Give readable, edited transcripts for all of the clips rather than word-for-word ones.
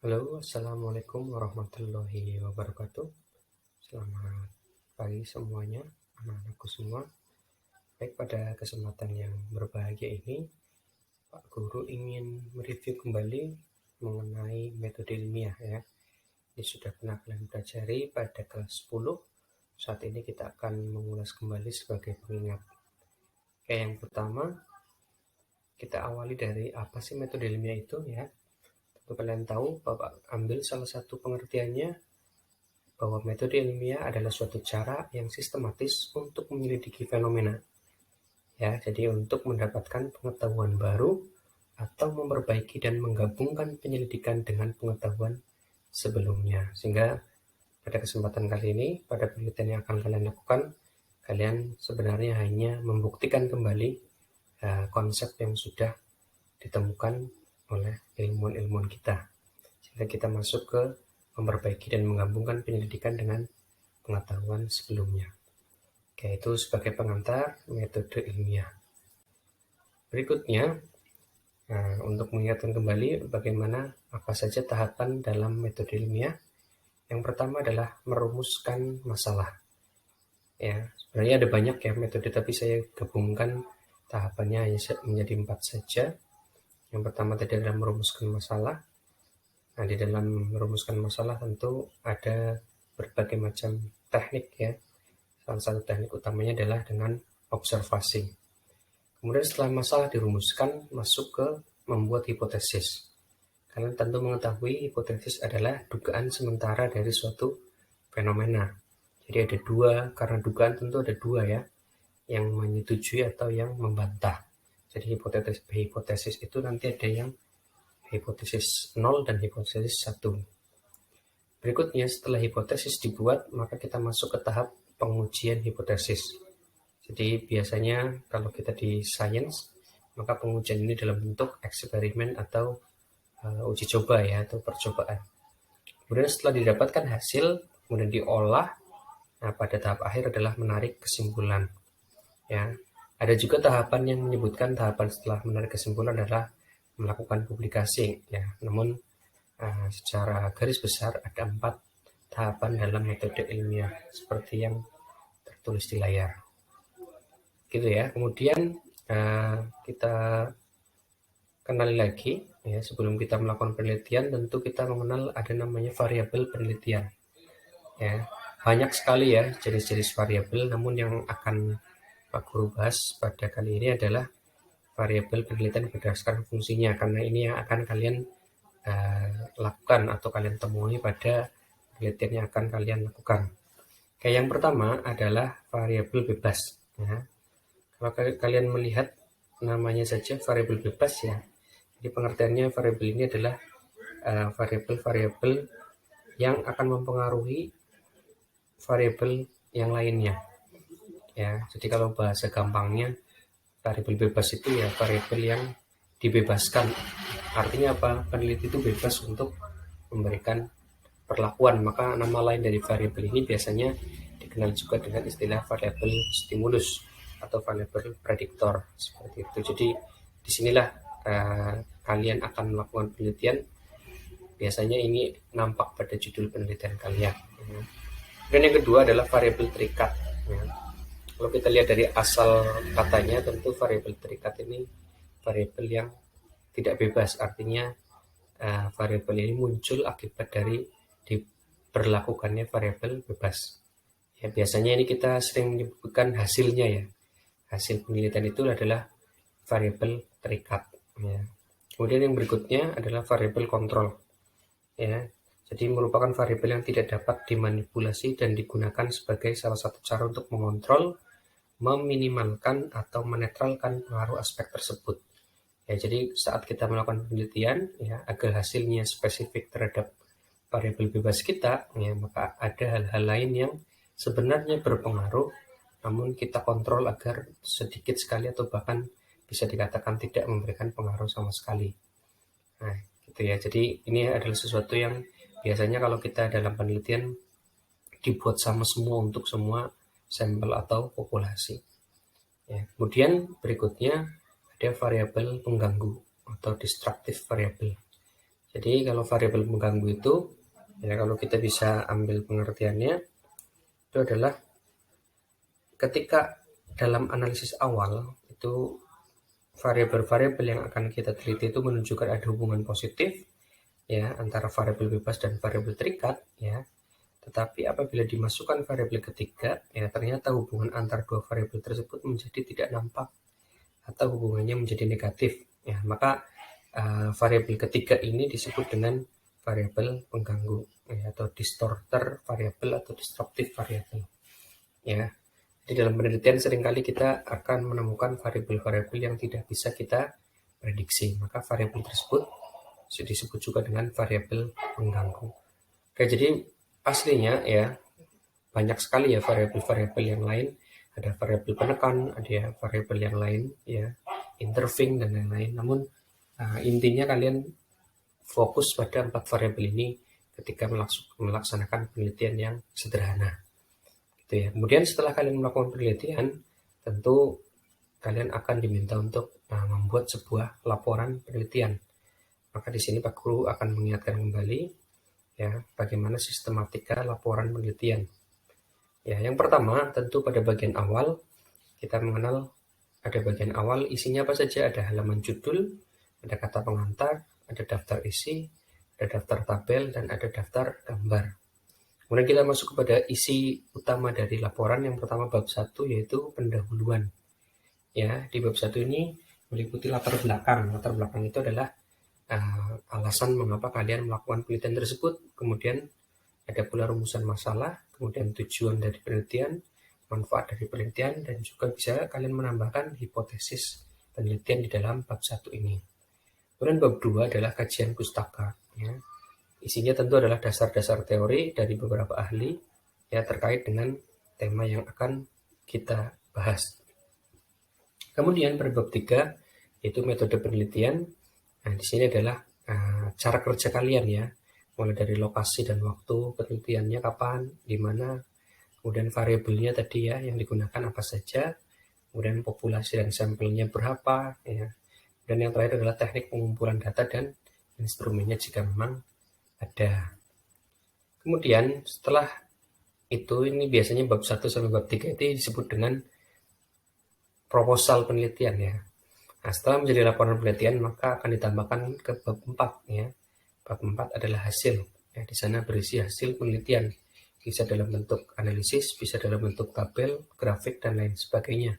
Halo, Assalamualaikum warahmatullahi wabarakatuh. Selamat pagi semuanya, anak-anakku semua. Baik, pada kesempatan yang berbahagia ini, Pak Guru ingin mereview kembali mengenai metode ilmiah ya. Ini sudah pernah kalian pelajari pada kelas 10. Saat ini kita akan mengulas kembali sebagai pengingat. Oke, yang pertama, kita awali dari apa sih metode ilmiah itu ya. Tentu kalian tahu, Bapak ambil salah satu pengertiannya bahwa metode ilmiah adalah suatu cara yang sistematis untuk menyelidiki fenomena. Ya, jadi untuk mendapatkan pengetahuan baru atau memperbaiki dan menggabungkan penyelidikan dengan pengetahuan sebelumnya. Sehingga pada kesempatan kali ini, pada penelitian yang akan kalian lakukan, kalian sebenarnya hanya membuktikan kembali konsep yang sudah ditemukan oleh ilmuwan-ilmuwan kita. Sehingga kita masuk ke memperbaiki dan menggabungkan penyelidikan dengan pengetahuan sebelumnya. Oke, itu sebagai pengantar metode ilmiah. Berikutnya, untuk mengingatkan kembali bagaimana apa saja tahapan dalam metode ilmiah. Yang pertama adalah merumuskan masalah. Ya, sebenarnya ada banyak ya metode, tapi saya gabungkan tahapannya hanya menjadi 4 saja. Yang pertama tadi adalah merumuskan masalah. Nah, di dalam merumuskan masalah tentu ada berbagai macam teknik ya. Salah satu teknik utamanya adalah dengan observasi. Kemudian setelah masalah dirumuskan, masuk ke membuat hipotesis. Kalian tentu mengetahui hipotesis adalah dugaan sementara dari suatu fenomena. Jadi ada dua, karena dugaan tentu ada dua ya, yang menyetujui atau yang membantah. Jadi hipotesis itu nanti ada yang hipotesis 0 dan hipotesis 1. Berikutnya, setelah hipotesis dibuat, maka kita masuk ke tahap pengujian hipotesis. Jadi biasanya kalau kita di sains, maka pengujian ini dalam bentuk eksperimen atau uji coba ya, atau percobaan. Kemudian setelah didapatkan hasil, kemudian diolah, nah pada tahap akhir adalah menarik kesimpulan. Ya, ada juga tahapan yang menyebutkan tahapan setelah menarik kesimpulan adalah melakukan publikasi. Ya, namun secara garis besar ada 4 tahapan dalam metode ilmiah seperti yang tertulis di layar. Gitu ya. Kemudian kita kenali lagi ya, sebelum kita melakukan penelitian tentu kita mengenal ada namanya variabel penelitian. Ya, banyak sekali ya jenis-jenis variabel, namun yang akan Pak Guru bahas pada kali ini adalah variabel penelitian berdasarkan fungsinya, karena ini yang akan kalian lakukan atau kalian temui pada penelitian yang akan kalian lakukan. Kayak yang pertama adalah variabel bebas. Ya. Kalau kalian melihat namanya saja variabel bebas ya, jadi pengertiannya variabel ini adalah variabel-variabel yang akan mempengaruhi variabel yang lainnya. Ya, jadi kalau bahasa gampangnya variabel bebas itu ya variabel yang dibebaskan. Artinya apa? Peneliti itu bebas untuk memberikan perlakuan, maka nama lain dari variabel ini biasanya dikenal juga dengan istilah variabel stimulus atau variabel prediktor seperti itu. Jadi disinilah kalian akan melakukan penelitian. Biasanya ini nampak pada judul penelitian kalian. Dan yang kedua adalah variabel terikat. Kalau kita lihat dari asal katanya, tentu variabel terikat ini variabel yang tidak bebas. Artinya variabel ini muncul akibat dari diberlakukannya variabel bebas. Ya, biasanya ini kita sering menyebutkan hasilnya ya. Hasil penelitian itu adalah variabel terikat. Ya. Kemudian yang berikutnya adalah variabel kontrol. Ya, jadi merupakan variabel yang tidak dapat dimanipulasi dan digunakan sebagai salah satu cara untuk mengontrol, meminimalkan atau menetralkan pengaruh aspek tersebut. Ya, jadi saat kita melakukan penelitian ya, agar hasilnya spesifik terhadap variabel bebas kita, ya, maka ada hal-hal lain yang sebenarnya berpengaruh, namun kita kontrol agar sedikit sekali atau bahkan bisa dikatakan tidak memberikan pengaruh sama sekali. Nah, gitu ya. Jadi ini adalah sesuatu yang biasanya kalau kita dalam penelitian dibuat sama semua untuk semua sampel atau populasi. Ya, kemudian berikutnya ada variabel pengganggu atau destructive variable. Jadi kalau variabel pengganggu itu, ya kalau kita bisa ambil pengertiannya, itu adalah ketika dalam analisis awal itu variabel-variabel yang akan kita teliti itu menunjukkan ada hubungan positif ya antara variabel bebas dan variabel terikat ya. Tetapi apabila dimasukkan variabel ketiga ya ternyata hubungan antar dua variabel tersebut menjadi tidak nampak atau hubungannya menjadi negatif ya. Maka variabel ketiga ini disebut dengan variabel pengganggu ya, atau distorter variabel atau disruptive variabel ya. Di dalam penelitian seringkali kita akan menemukan variabel-variabel yang tidak bisa kita prediksi. Maka variabel tersebut disebut juga dengan variabel pengganggu. Oke, jadi aslinya ya banyak sekali ya variabel-variabel yang lain. Ada variabel penekan, ada variabel yang lain ya, interfering dan lain-lain. Namun intinya kalian fokus pada 4 variabel ini ketika melaksanakan penelitian yang sederhana. Gitu ya. Kemudian setelah kalian melakukan penelitian, tentu kalian akan diminta untuk membuat sebuah laporan penelitian. Maka di sini Pak Guru akan mengingatkan kembali ya bagaimana sistematika laporan penelitian. Ya, yang pertama tentu pada bagian awal kita mengenal ada bagian awal isinya apa saja, ada halaman judul, ada kata pengantar, ada daftar isi, ada daftar tabel dan ada daftar gambar. Kemudian kita masuk kepada isi utama dari laporan. Yang pertama bab 1 yaitu pendahuluan. Ya, di bab 1 ini meliputi latar belakang. Latar belakang itu adalah alasan mengapa kalian melakukan penelitian tersebut. Kemudian ada pula rumusan masalah, kemudian tujuan dari penelitian, manfaat dari penelitian, dan juga bisa kalian menambahkan hipotesis penelitian di dalam bab 1 ini. Kemudian bab 2 adalah kajian pustaka. Ya. Isinya tentu adalah dasar-dasar teori dari beberapa ahli ya terkait dengan tema yang akan kita bahas. Kemudian pada bab 3 yaitu metode penelitian. Nah, di sini adalah cara kerja kalian ya. Mulai dari lokasi dan waktu penelitiannya kapan, di mana, kemudian variabelnya tadi ya yang digunakan apa saja, kemudian populasi dan sampelnya berapa ya. Dan yang terakhir adalah teknik pengumpulan data dan instrumennya jika memang ada. Kemudian setelah itu ini biasanya bab 1 sampai bab 3 itu disebut dengan proposal penelitian ya. Nah, setelah menjadi laporan penelitian maka akan ditambahkan ke bab 4 ya. Bab 4 adalah hasil. Ya, di sana berisi hasil penelitian. Bisa dalam bentuk analisis, bisa dalam bentuk tabel, grafik dan lain sebagainya.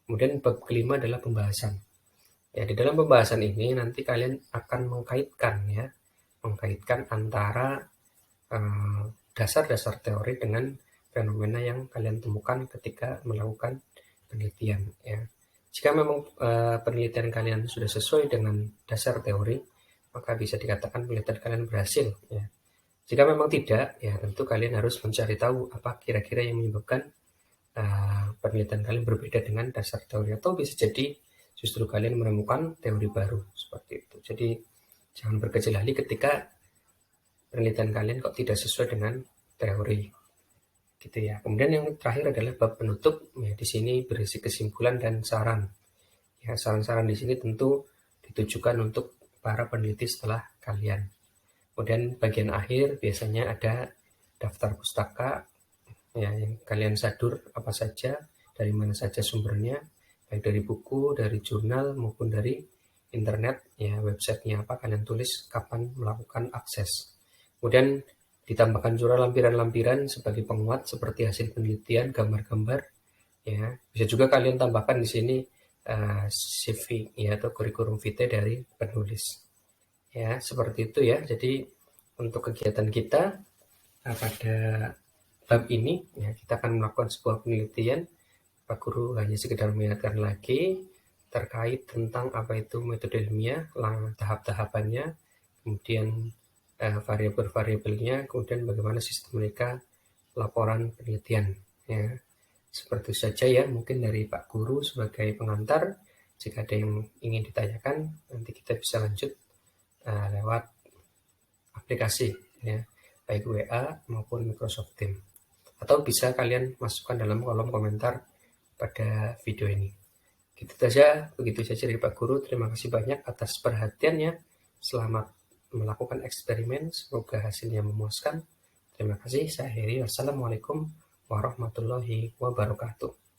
Kemudian bab kelima adalah pembahasan. Ya, di dalam pembahasan ini nanti kalian akan mengkaitkan antara dasar-dasar teori dengan fenomena yang kalian temukan ketika melakukan penelitian ya. Jika memang penelitian kalian sudah sesuai dengan dasar teori, maka bisa dikatakan penelitian kalian berhasil ya. Jika memang tidak, ya tentu kalian harus mencari tahu apa kira-kira yang menyebabkan penelitian kalian berbeda dengan dasar teori, atau bisa jadi justru kalian menemukan teori baru seperti itu. Jadi jangan berkecil hati ketika penelitian kalian kok tidak sesuai dengan teori gitu ya. Kemudian yang terakhir adalah bab penutup ya, di sini berisi kesimpulan dan saran ya. Saran-saran di sini tentu ditujukan untuk para peneliti setelah kalian. Kemudian bagian akhir biasanya ada daftar pustaka ya, yang kalian sadur apa saja, dari mana saja sumbernya, baik dari buku, dari jurnal maupun dari internet ya, websitenya apa, kalian tulis kapan melakukan akses. Kemudian ditambahkan juga lampiran-lampiran sebagai penguat seperti hasil penelitian, gambar-gambar ya. Bisa juga kalian tambahkan di sini CV ya, atau kurikulum vitae dari penulis. Ya, seperti itu ya. Jadi untuk kegiatan kita pada bab ini ya, kita akan melakukan sebuah penelitian. Pak Guru hanya sekedar mengingatkan lagi terkait tentang apa itu metode ilmiah, tahap-tahapannya, kemudian variabel-variabelnya, kemudian bagaimana sistem mereka laporan penelitian ya. Seperti saja ya mungkin dari Pak Guru sebagai pengantar. Jika ada yang ingin ditanyakan nanti kita bisa lanjut lewat aplikasi ya, baik WA maupun Microsoft Teams, atau bisa kalian masukkan dalam kolom komentar pada video ini. Begitu saja dari Pak Guru. Terima kasih banyak atas perhatiannya. Selamat melakukan eksperimen. Semoga hasilnya memuaskan. Terima kasih. Saya akhiri. Wassalamualaikum warahmatullahi wabarakatuh.